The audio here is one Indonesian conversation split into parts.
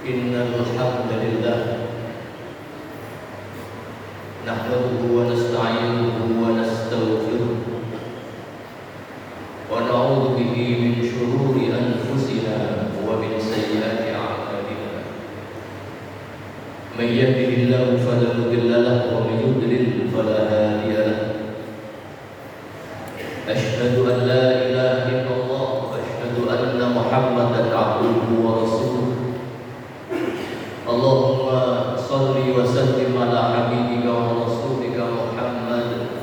Innal hamdalillah nahmaduhu wa nasta'inuhu wa nastaghfiruh wa na'udzu bihi min shururi anfusina wa min sayyiati a'malina. May yahdihillahu fala mudilla lahu wa may yudlil fala hadiya lahu. Asyhadu an la ilaha illallah wa asyhadu anna Muhammadan 'abduhu wa rasuluh. Allahumma salli wa sallim ala habibika wa rasulika Muhammad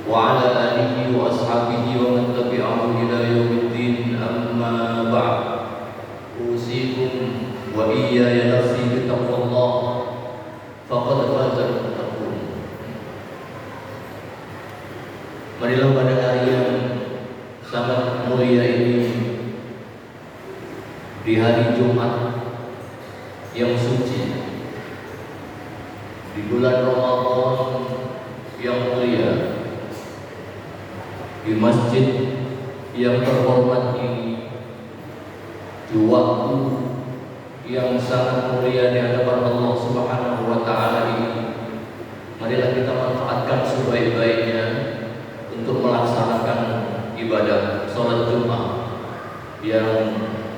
wa ala alihi wa ashabihi wa man tabi'ahum ila yaumiddin, amma ba'd. Usikum wa iyaya nafsi bi taqwallah faqad fazal muttaqun. Marilah pada hari yang sangat mulia ini, di hari Jumat yang suci, di bulan Ramadan yang mulia, di masjid yang terhormat ini, di waktu yang sangat mulia di hadapan Allah Subhanahu wa Ta'ala ini, marilah kita manfaatkan sebaik-baiknya untuk melaksanakan ibadah sholat Jumat yang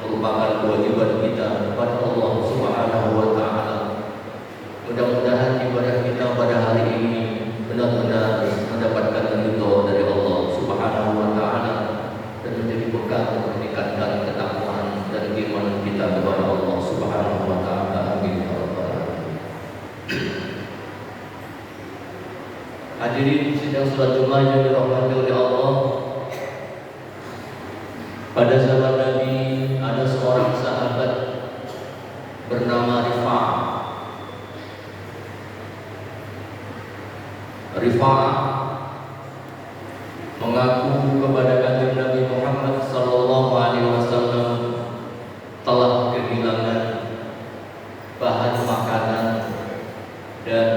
merupakan kewajiban kita kepada Allah Subhanahu wa Ta'ala. Mudah-mudahan ibadah kita pada hari ini benar-benar mendapatkan ridho dari Allah Subhanahu wa Ta'ala dan menjadi bekal meningkatkan ketakwaan dan keimanan kita kepada Allah Subhanahu wa Ta'ala. Amin ya rabbal alamin. Hadirin sidang salat Jumat yang dirahmati oleh Allah, pada zaman Nabi ada seorang sahabat bernama Rifa'ah mengaku kepada kanjeng Nabi Muhammad sallallahu alaihi wasallam telah kehilangan bahan makanan dan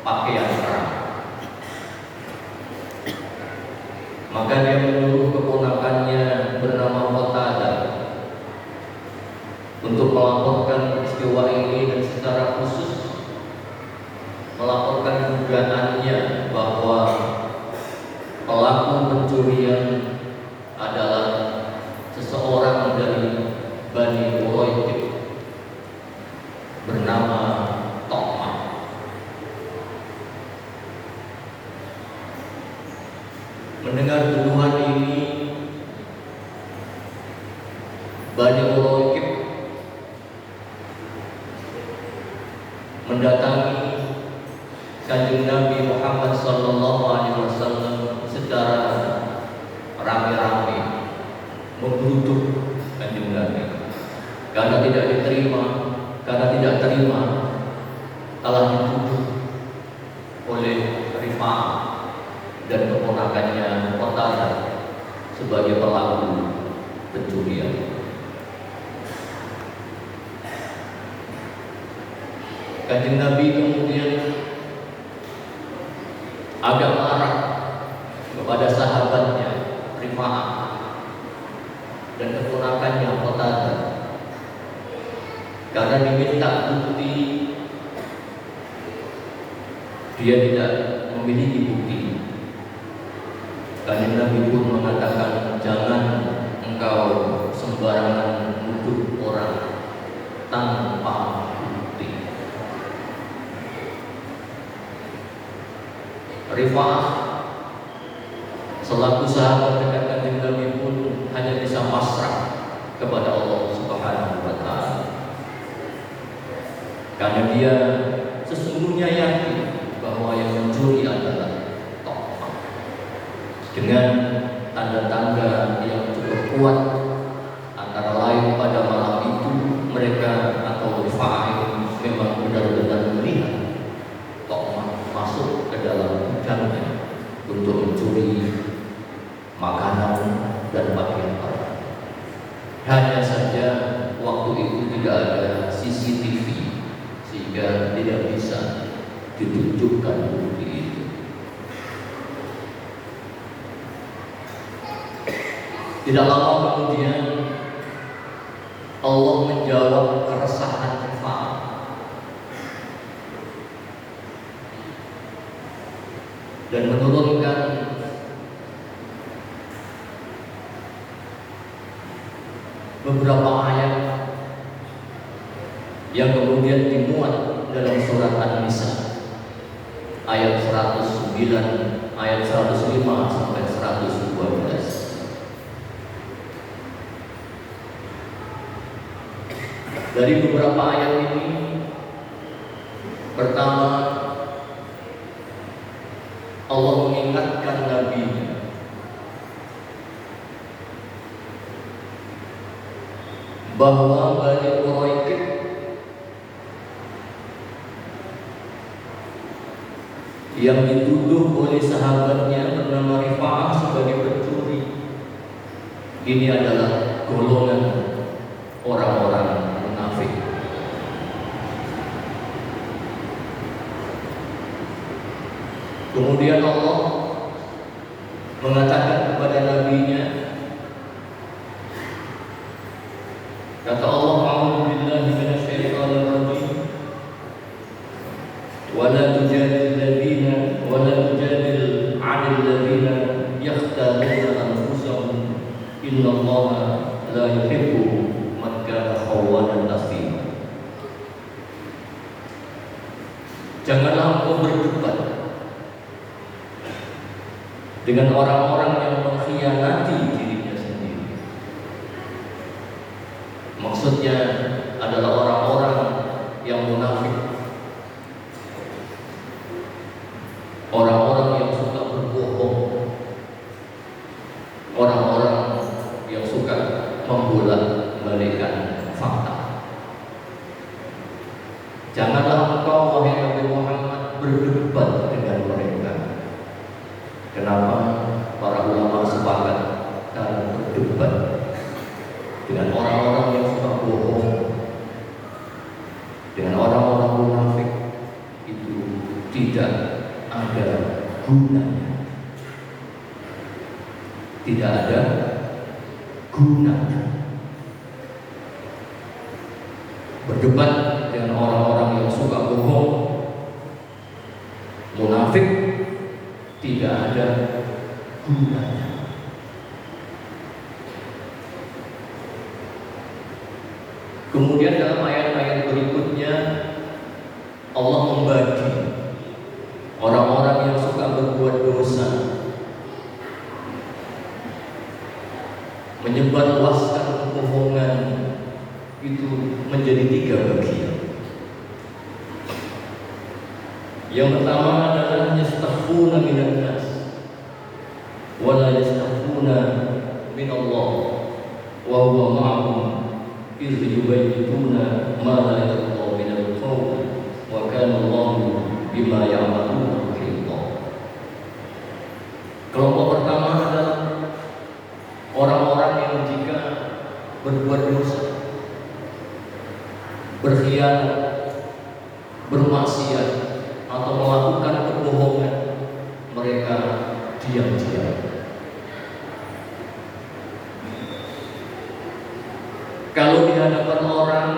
pakaian perang. Maka dia menyuruh keponakannya bernama Qatadah untuk melaporkan peristiwa ini dan secara khusus melaporkan dugaannya bahwa pelaku pencurian adalah seseorang dari Bani Quraisy bernama Tokmah. Mendengar tuduhan ini, Bani Quraisy mendatangi kanjeng Nabi Muhammad sallallahu alaihi wasallam secara rame-rame, menggeruduk kanjeng Nabi karena tidak terima telah dituduh oleh Rifa'ah dan keponakannya Qatadah sebagai pelaku pencurian. Kanjeng Nabi kemudian agak marah kepada sahabatnya Rifa'ah dan keponakannya Qatadah karena diminta bukti, dia tidak memiliki bukti. Kanjeng Nabi pun mengatakan, jangan engkau sembarangan menuduh orang tanpa bukti. Rifa'ah selaku sahabat dekat kanjeng Nabi pun hanya bisa pasrah kepada Allah Subhanahu wa Ta'ala, karena dia sesungguhnya yakin bahwa yang mencuri adalah Tokmah dengan tanda-tanda yang cukup kuat. Antara lain pada malam itu mereka atau Rifa'ah ini memang benar-benar melihat Tokmah masuk ke dalam gudangnya untuk mencuri makanan dan pakaian perang. Hanya saja waktu itu tidak ada CCTV sehingga tidak bisa ditunjukkan bukti itu. Tidak lama kemudian Allah menjawab keresahan Rifa'ah dan menurunkan beberapa ayat yang kemudian dimuat dalam surat An-Nisa ayat 109, ayat 105 sampai 112. Dari beberapa ayat ini, pertama, Allah mengingatkan Nabi bahwa Bani Quraisyah yang dituduh oleh sahabatnya bernama Rifa'ah sebagai pencuri, ini adalah golongan orang-orang munafik. Kemudian Allah mengatakan kepada nabinya, kata Allah, a'udzu billahi minasyaitonir rajim, wa la tujadil 'anil ladzina yakhtanuna anfusahum innallaha la yuhibbu man kana khawanan athima. Janganlah engkau berdebat dengan orang-orang yang mengkhianati dirinya sendiri. Maksudnya adalah orang-orang yang munafik, orang-orang yang suka berbohong, orang-orang yang suka membolak-balikkan fakta. Janganlah engkau, wahai Nabi Muhammad, berdebat dengan mereka. Kenapa? Para ulama sepakat karena berdebat dengan orang-orang yang suka bohong, dengan orang-orang munafik, itu tidak ada gunanya. Tidak ada gunanya. Berdebat dengan orang-orang yang suka bohong, munafik, tidak ada gunanya. Kemudian dalam ayat-ayat berikutnya Allah membagi orang-orang yang suka berbuat dosa, menyebarluaskan kebohongan, itu menjadi 3 bagian. Yang pertama adalah yastaghfuna minan nas wa la yastaghfuna min Allah wa huwa ma'ahum idh yubayyituna ma la yarda min al-qawl wa kana Allahu bima ya'maluna muhita. Kelompok pertama adalah orang-orang yang jika berbuat dosa, berkhianat, bermaksiat, atau melakukan kebohongan, mereka diam-diam. Kalau di hadapan orang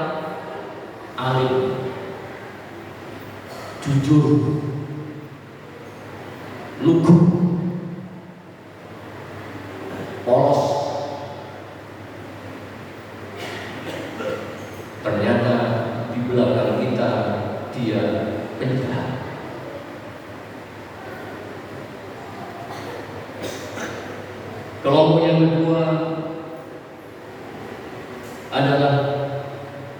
alim, jujur, lugu, polos, ternyata di belakang kita dia penjahat. Kelompok yang kedua adalah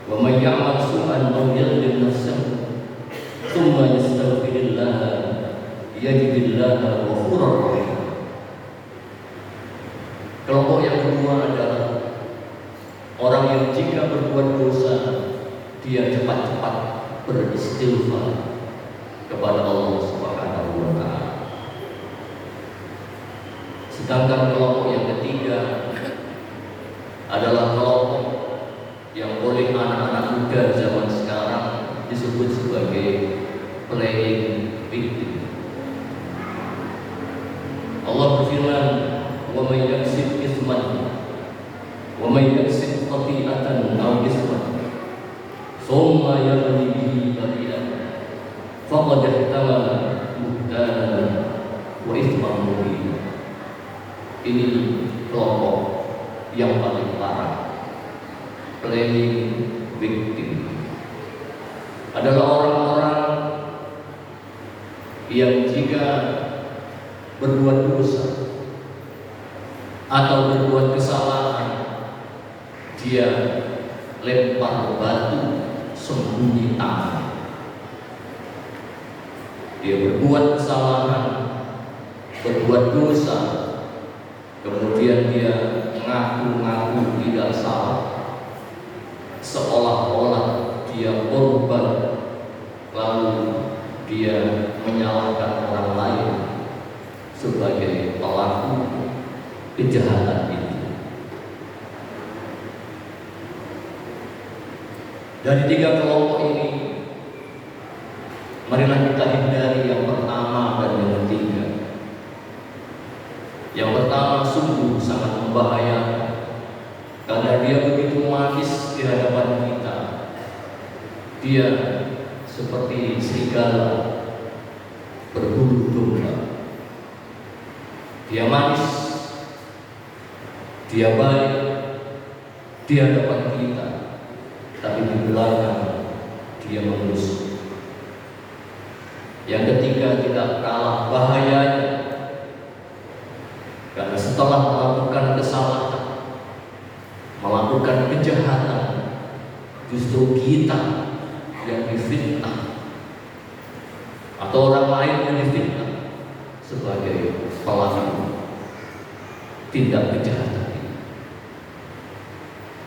wa may ya'mal su'an aw yadhlim nafsahu thumma yastaghfirullah yajidillaha ghafurur rahim. Kelompok yang kedua adalah orang yang jika berbuat dosa dia cepat-cepat beristighfar kepada Allah Subhanahu wa taala. Sedangkan kelompok yang ketiga adalah kelompok yang oleh anak-anak muda zaman sekarang disebut sebagai playing victim. Allah berfirman, "Wa may yaksib itsman wa may yaksib khati'atan aw thumma yarmi bihi bari'an faqad ihtamala buhtanan wa ithman mubin. Ini kelompok yang paling parah, planning victim, adalah orang-orang yang jika berbuat dosa atau berbuat kesalahan, dia lempar batu sembunyi tangan. Dia berbuat kesalahan, berbuat dosa, kemudian dia mengaku-ngaku tidak salah, seolah-olah dia korban, lalu dia menyalahkan orang lain sebagai pelaku kejahatan itu. Dari tiga kelompok ini, marilah kita hindari yang pertama dan yang ketiga. Yang pertama sungguh sangat membahayakan, karena dia begitu manis di hadapan kita. Dia seperti serigala berbulu domba. Dia manis, dia baik di hadapan kita, tapi di belakang dia menusuk. Yang ketiga tidak kalah bahayanya, karena setelah melakukan kesalahan, melakukan kejahatan, justru kita yang difitnah atau orang lain yang difitnah sebagai pelaku tindak kejahatan ini.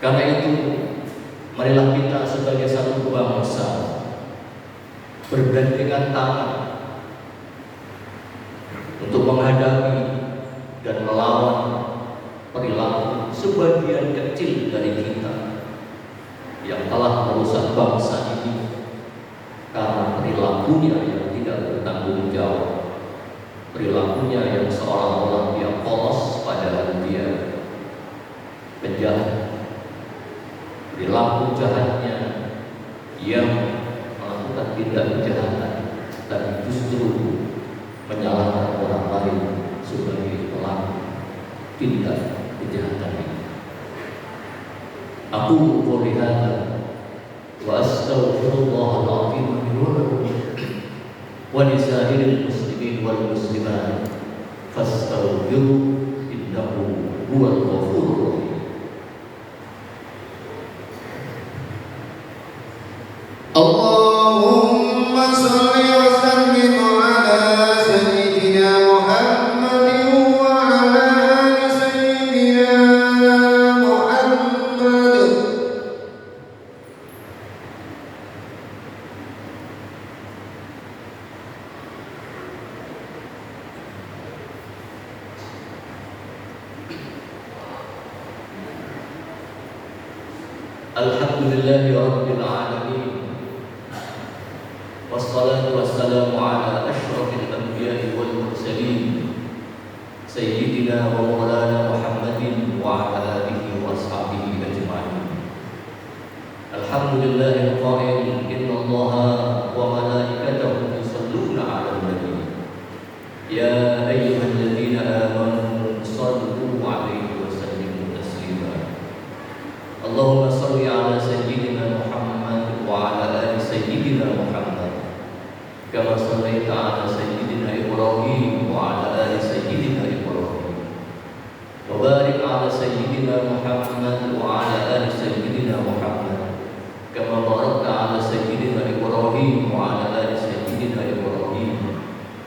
Karena itu, marilah kita sebagai satu bangsa bergandengan tangan untuk menghadapi dan melawan perilaku sebagian kecil dari kita yang telah merusak bangsa ini karena perilakunya yang tidak bertanggung jawab, perilakunya yang seolah-olah dia polos padahal dia penjahat, perilaku jahatnya yang melakukan tindak kejahatan dan justru menyalahkan orang lain sebagai pelaku tindak kejahatan ini. Aku qouli hadza wa astaghfirullahal azim li wa lakum wa lisa'iril muslimin wal muslimat fastaghfiruhu innahu huwal ghafurur rahim. Allahumma shalli wa sallim ala sayyidina Muhammadin wa ala ali sayyidina Muhammad. Alhamdulillahi rabbil alamin, wassalatu wassalamu ala asyrafil anbiya'i wal mursalin sayyidina wa maulana Muhammadin wa ala alihi wa ashabihi ajma'in. Alhamdulillahil qa'il innallaha wa malaikatahu yusalluna 'alan nabi ya ayyuhalladzina amanu shallu 'alaihi wa sallimu taslima. Allahumma shalli 'ala sayyidina Muhammad wa 'ala ali sayyidina Muhammad kama shallaita 'ala sayyidina Ibrahim wa 'ala ali sayyidina Ibrahim wa barik 'ala sayyidina Muhammad wa 'ala ali sayyidina Muhammad kama barakta 'ala sayyidina Ibrahim wa 'ala ali sayyidina Ibrahim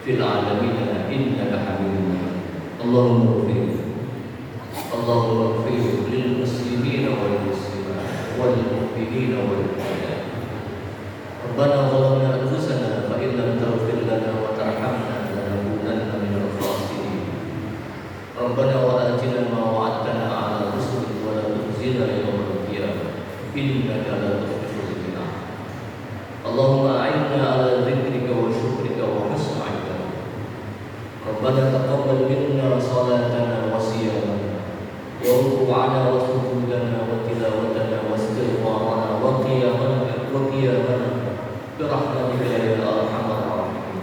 fil 'alamin innaka Hamidum Majid. Allahumma ighfir lil muslimina wal muslimat wal mu'minina wal mu'minat. Rabbana zalamna anfusana fa in lam taghfir lana wa tarhamna lanakunanna minal khasirin. Rabbana wa atina ma wa'adtana 'ala rusulik wa la tukhzina yawmal qiyamah innaka la tukhliful mi'ad. Allahumma a'inna 'ala dzikrika wa syukrika wa husni ibadatik. Rabbana taqabbal minna salatana wa siyamana wa ruku'ana wa sujudana wa tilawatana wa istighfarana wa qiyamana وقيامنا برحمتك يا أرحم الراحمين.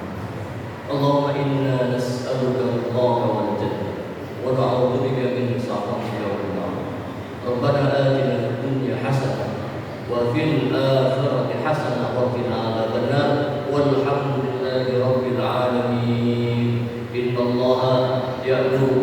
اللهم إنا نسألك رضاك والجنة ونعوذ بك من سخطك والنار. ربنا آتنا في الدنيا حسنة وفي الآخرة حسنة وقنا عذاب النار والحمد لله رب العالمين. إن الله يأمر